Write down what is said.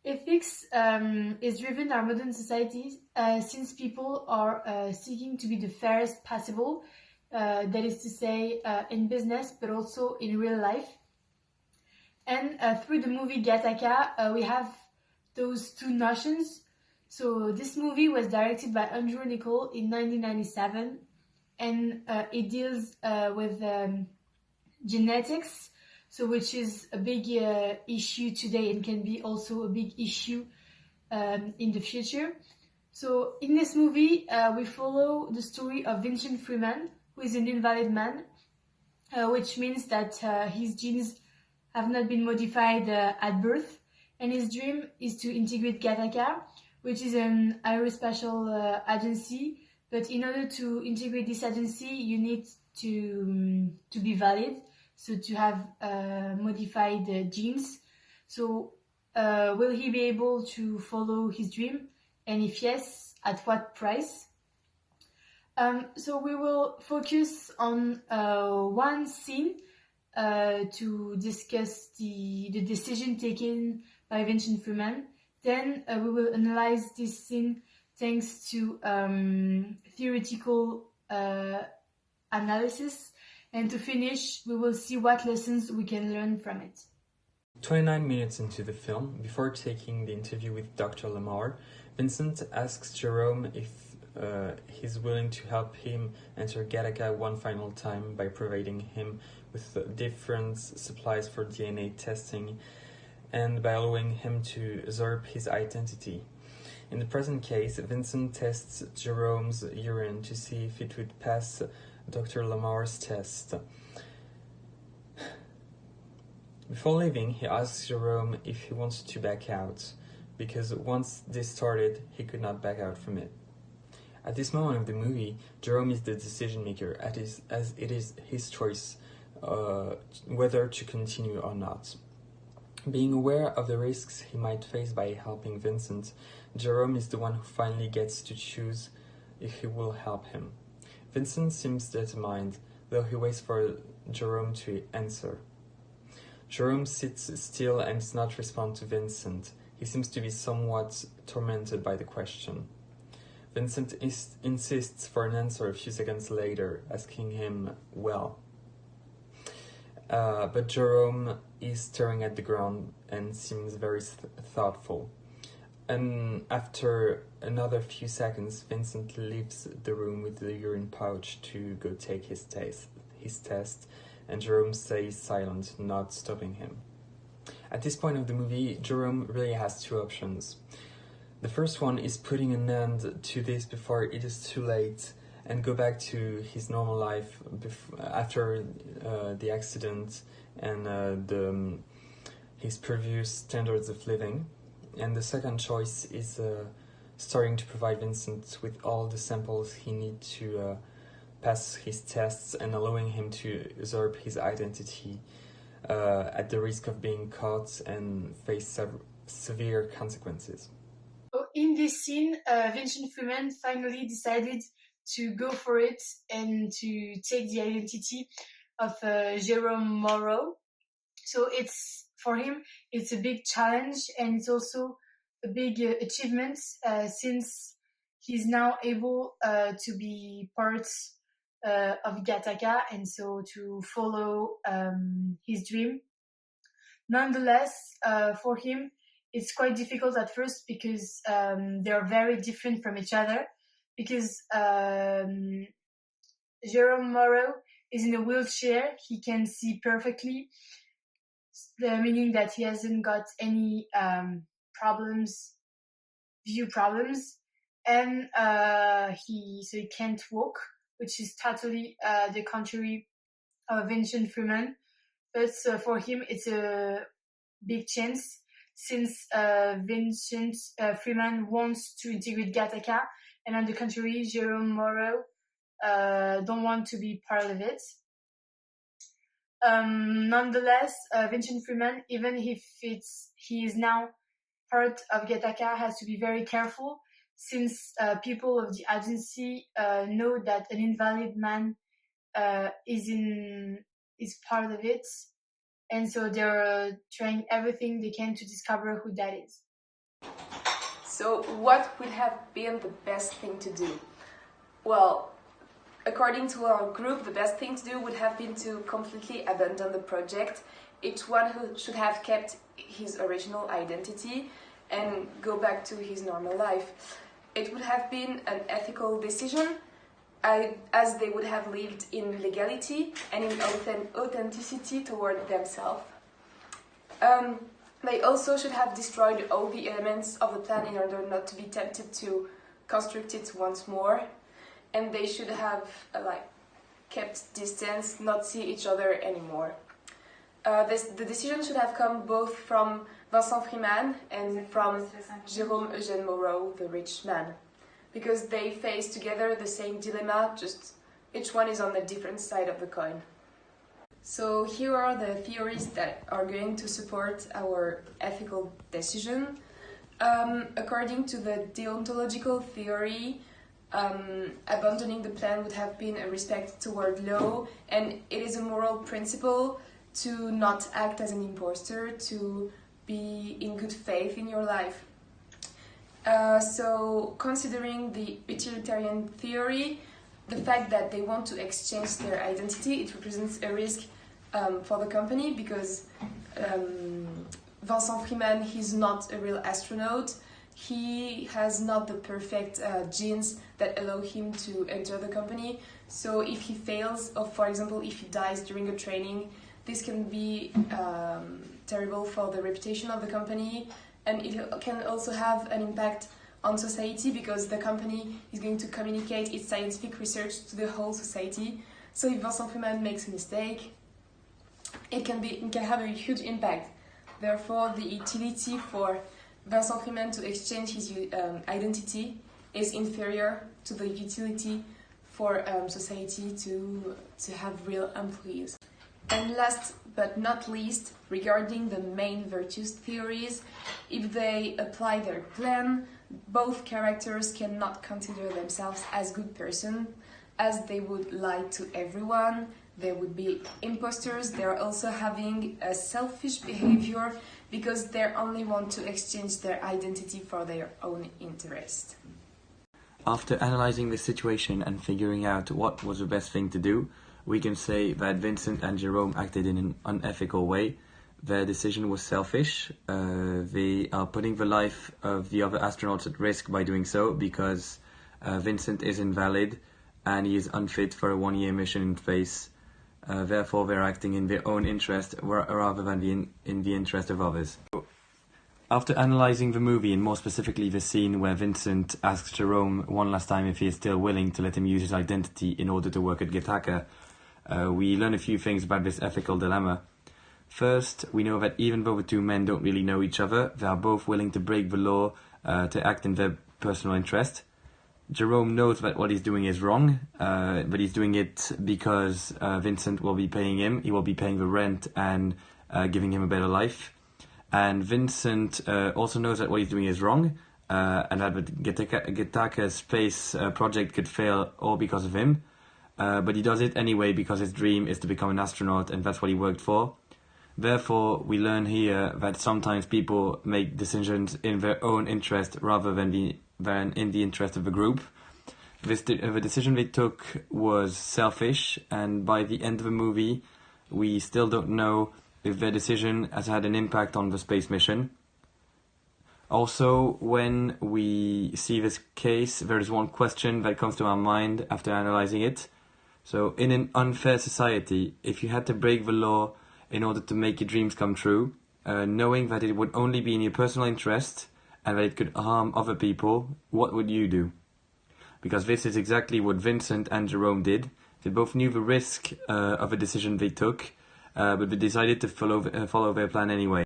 Ethics is driven in our modern society since people are seeking to be the fairest possible, that is to say, in business but also in real life. And through the movie Gattaca, we have those two notions. So this movie was directed by Andrew Niccol in 1997, and it deals with genetics, so which is a big issue today and can be also a big issue in the future. So in this movie, we follow the story of Vincent Freeman, who is an invalid man, which means that his genes have not been modified at birth, and his dream is to integrate Gattaca, which is an aerospatial agency. But in order to integrate this agency, you need to be valid, so to have modified genes. So will he be able to follow his dream? And if yes, at what price? So we will focus on one scene to discuss the decision taken by Vincent Freeman. Then we will analyze this scene thanks to theoretical analysis. And to finish, we will see what lessons we can learn from it. 29 minutes into the film, before taking the interview with Dr. Lamar, Vincent asks Jerome if he's willing to help him enter Gattaca one final time by providing him with different supplies for DNA testing and by allowing him to usurp his identity. In the present case, Vincent tests Jerome's urine to see if it would pass Dr. Lamar's test. Before leaving, he asks Jerome if he wants to back out, because once this started, he could not back out from it. At this moment of the movie, Jerome is the decision maker, as it is his choice whether to continue or not. Being aware of the risks he might face by helping Vincent, Jerome is the one who finally gets to choose if he will help him. Vincent seems determined, though he waits for Jerome to answer. Jerome sits still and does not respond to Vincent. He seems to be somewhat tormented by the question. Vincent insists for an answer a few seconds later, asking him, well. But Jerome is staring at the ground and seems very thoughtful. And after another few seconds, Vincent leaves the room with the urine pouch to go take his test, and Jerome stays silent, not stopping him. At this point of the movie, Jerome really has two options. The first one is putting an end to this before it is too late and go back to his normal life after the accident and his previous standards of living. And the second choice is starting to provide Vincent with all the samples he needs to pass his tests and allowing him to usurp his identity at the risk of being caught and face severe consequences. In this scene, Vincent Freeman finally decided to go for it and to take the identity of Jerome Morrow. So for him, it's a big challenge, and it's also a big achievement since he's now able to be part of Gattaca and so to follow his dream. Nonetheless, for him, it's quite difficult at first because they're very different from each other. Because Jerome Morrow is in a wheelchair, he can see perfectly, meaning that he hasn't got any view problems, and he can't walk, which is totally the contrary of Vincent Freeman. But for him, it's a big chance since Vincent Freeman wants to integrate Gattaca, and on the contrary, Jerome Morrow don't want to be part of it. Nonetheless, Vincent Freeman, even if he is now part of Gattaca, has to be very careful since people of the agency know that an invalid man is part of it, and so they're trying everything they can to discover who that is. So what would have been the best thing to do? Well, according to our group, the best thing to do would have been to completely abandon the project. Each one who should have kept his original identity and go back to his normal life. It would have been an ethical decision, as they would have lived in legality and in authenticity toward themselves. They also should have destroyed all the elements of the plan in order not to be tempted to construct it once more. And they should have kept distance, not see each other anymore. The decision should have come both from Vincent Freeman and from Jérôme Eugène Moreau, the rich man, because they face together the same dilemma, just each one is on a different side of the coin. So here are the theories that are going to support our ethical decision. According to the deontological theory, abandoning the plan would have been a respect toward law, and it is a moral principle to not act as an imposter, to be in good faith in your life. So considering the utilitarian theory, the fact that they want to exchange their identity, it represents a risk for the company, because Vincent Freeman, he's not a real astronaut. He has not the perfect genes that allow him to enter the company. So if he fails, or for example, if he dies during a training, this can be terrible for the reputation of the company, and it can also have an impact on society, because the company is going to communicate its scientific research to the whole society. So if Vincent Freeman makes a mistake, it can have a huge impact. Therefore, the utility for Vincent Freeman to exchange his identity is inferior to the utility for society to have real employees. And last but not least, regarding the main virtues theories, if they apply their plan, both characters cannot consider themselves as good persons, as they would lie to everyone, they would be imposters, they're also having a selfish behavior because they only want to exchange their identity for their own interest. After analysing the situation and figuring out what was the best thing to do, we can say that Vincent and Jérôme acted in an unethical way. Their decision was selfish. They are putting the life of the other astronauts at risk by doing so, because Vincent is invalid and he is unfit for a one-year mission in space. Therefore, they're acting in their own interest rather than in the interest of others. After analysing the movie, and more specifically the scene where Vincent asks Jérôme one last time if he is still willing to let him use his identity in order to work at Gattaca, we learn a few things about this ethical dilemma. First, we know that even though the two men don't really know each other, they are both willing to break the law to act in their personal interest. Jérôme knows that what he's doing is wrong, but he's doing it because Vincent will be paying him, he will be paying the rent and giving him a better life. And Vincent also knows that what he's doing is wrong, and that the Gattaca space project could fail all because of him. But he does it anyway because his dream is to become an astronaut, and that's what he worked for. Therefore, we learn here that sometimes people make decisions in their own interest rather than in the interest of the group. The decision they took was selfish, and by the end of the movie, we still don't know if their decision has had an impact on the space mission. Also, when we see this case, there is one question that comes to our mind after analysing it. So, in an unfair society, if you had to break the law in order to make your dreams come true, knowing that it would only be in your personal interest and that it could harm other people, what would you do? Because this is exactly what Vincent and Jérôme did. They both knew the risk of a decision they took, but they decided to follow their plan anyway.